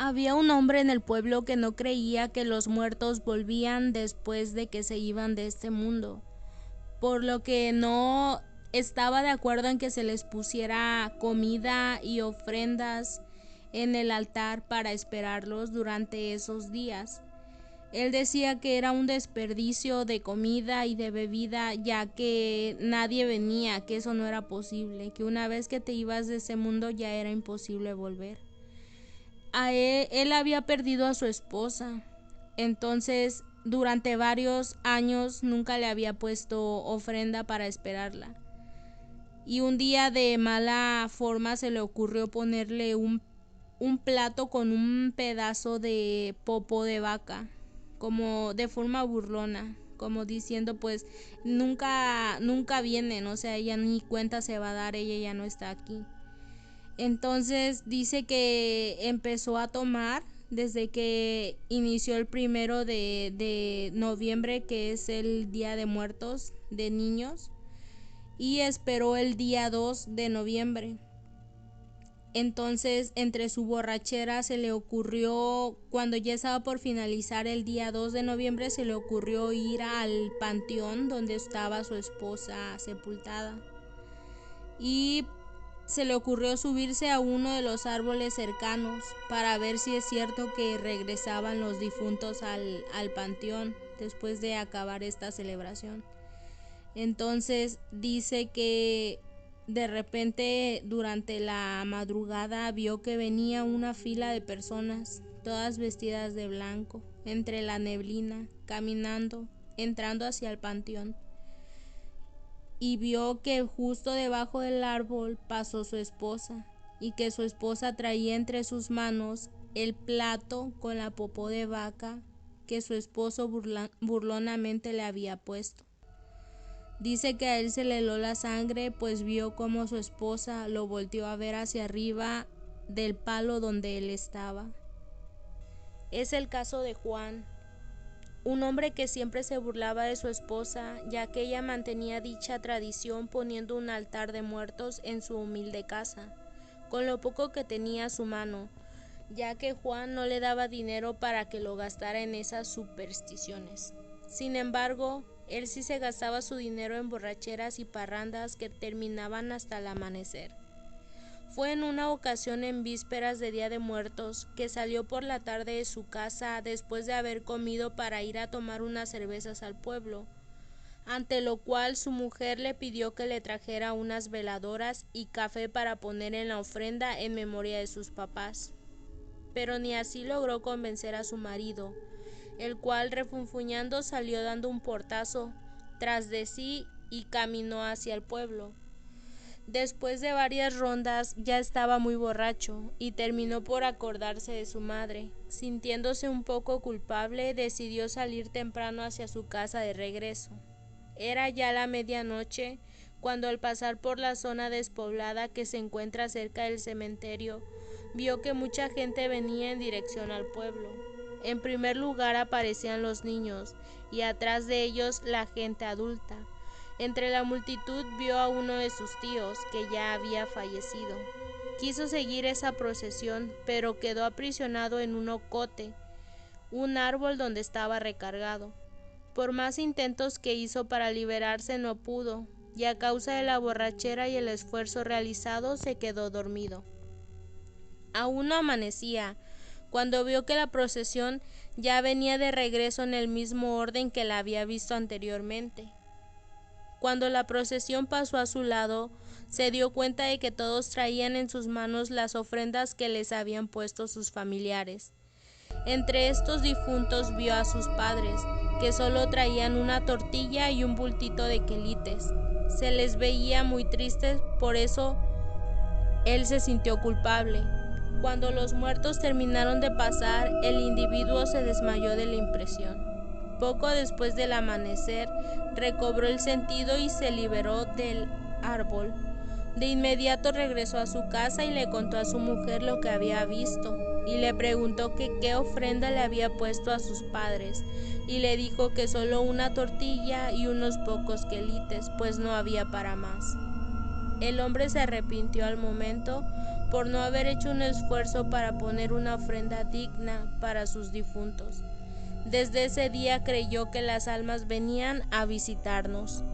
Había un hombre en el pueblo que no creía que los muertos volvían después de que se iban de este mundo, por lo que no estaba de acuerdo en que se les pusiera comida y ofrendas en el altar para esperarlos durante esos días. Él decía que era un desperdicio de comida y de bebida, ya que nadie venía, que eso no era posible, que una vez que te ibas de ese mundo ya era imposible volver. Él había perdido a su esposa, entonces durante varios años nunca le había puesto ofrenda para esperarla. Y un día de mala forma se le ocurrió ponerle un plato con un pedazo de popo de vaca, como de forma burlona, como diciendo pues nunca vienen, o sea, ella ni cuenta se va a dar, ella ya no está aquí. Entonces dice que empezó a tomar desde que inició el 1 de noviembre, que es el Día de Muertos de niños, y esperó el día 2 de noviembre. Entonces, entre su borrachera se le ocurrió, cuando ya estaba por finalizar el día 2 de noviembre, se le ocurrió ir al panteón donde estaba su esposa sepultada. Y se le ocurrió subirse a uno de los árboles cercanos para ver si es cierto que regresaban los difuntos al panteón después de acabar esta celebración. Entonces dice que de repente durante la madrugada vio que venía una fila de personas, todas vestidas de blanco, entre la neblina, caminando, entrando hacia el panteón. Y vio que justo debajo del árbol pasó su esposa, y que su esposa traía entre sus manos el plato con la popó de vaca que su esposo burlonamente le había puesto. Dice que a él se le heló la sangre, pues vio como su esposa lo volteó a ver hacia arriba del palo donde él estaba. Es el caso de Juan, un hombre que siempre se burlaba de su esposa, ya que ella mantenía dicha tradición poniendo un altar de muertos en su humilde casa, con lo poco que tenía a su mano, ya que Juan no le daba dinero para que lo gastara en esas supersticiones. Sin embargo, él sí se gastaba su dinero en borracheras y parrandas que terminaban hasta el amanecer. Fue en una ocasión en vísperas de Día de Muertos que salió por la tarde de su casa después de haber comido para ir a tomar unas cervezas al pueblo, ante lo cual su mujer le pidió que le trajera unas veladoras y café para poner en la ofrenda en memoria de sus papás. Pero ni así logró convencer a su marido, el cual refunfuñando salió dando un portazo tras de sí y caminó hacia el pueblo. Después de varias rondas ya estaba muy borracho y terminó por acordarse de su madre. Sintiéndose un poco culpable, decidió salir temprano hacia su casa de regreso. Era ya la medianoche cuando al pasar por la zona despoblada que se encuentra cerca del cementerio, vio que mucha gente venía en dirección al pueblo. En primer lugar aparecían los niños y atrás de ellos la gente adulta. Entre la multitud vio a uno de sus tíos, que ya había fallecido. Quiso seguir esa procesión, pero quedó aprisionado en un ocote, un árbol donde estaba recargado. Por más intentos que hizo para liberarse no pudo, y a causa de la borrachera y el esfuerzo realizado se quedó dormido. Aún no amanecía, cuando vio que la procesión ya venía de regreso en el mismo orden que la había visto anteriormente. Cuando la procesión pasó a su lado, se dio cuenta de que todos traían en sus manos las ofrendas que les habían puesto sus familiares. Entre estos difuntos vio a sus padres, que solo traían una tortilla y un bultito de quelites. Se les veía muy tristes, por eso él se sintió culpable. Cuando los muertos terminaron de pasar, el individuo se desmayó de la impresión. Poco después del amanecer, recobró el sentido y se liberó del árbol. De inmediato regresó a su casa y le contó a su mujer lo que había visto, y le preguntó que qué ofrenda le había puesto a sus padres, y le dijo que solo una tortilla y unos pocos quelites, pues no había para más. El hombre se arrepintió al momento por no haber hecho un esfuerzo para poner una ofrenda digna para sus difuntos. Desde ese día creyó que las almas venían a visitarnos.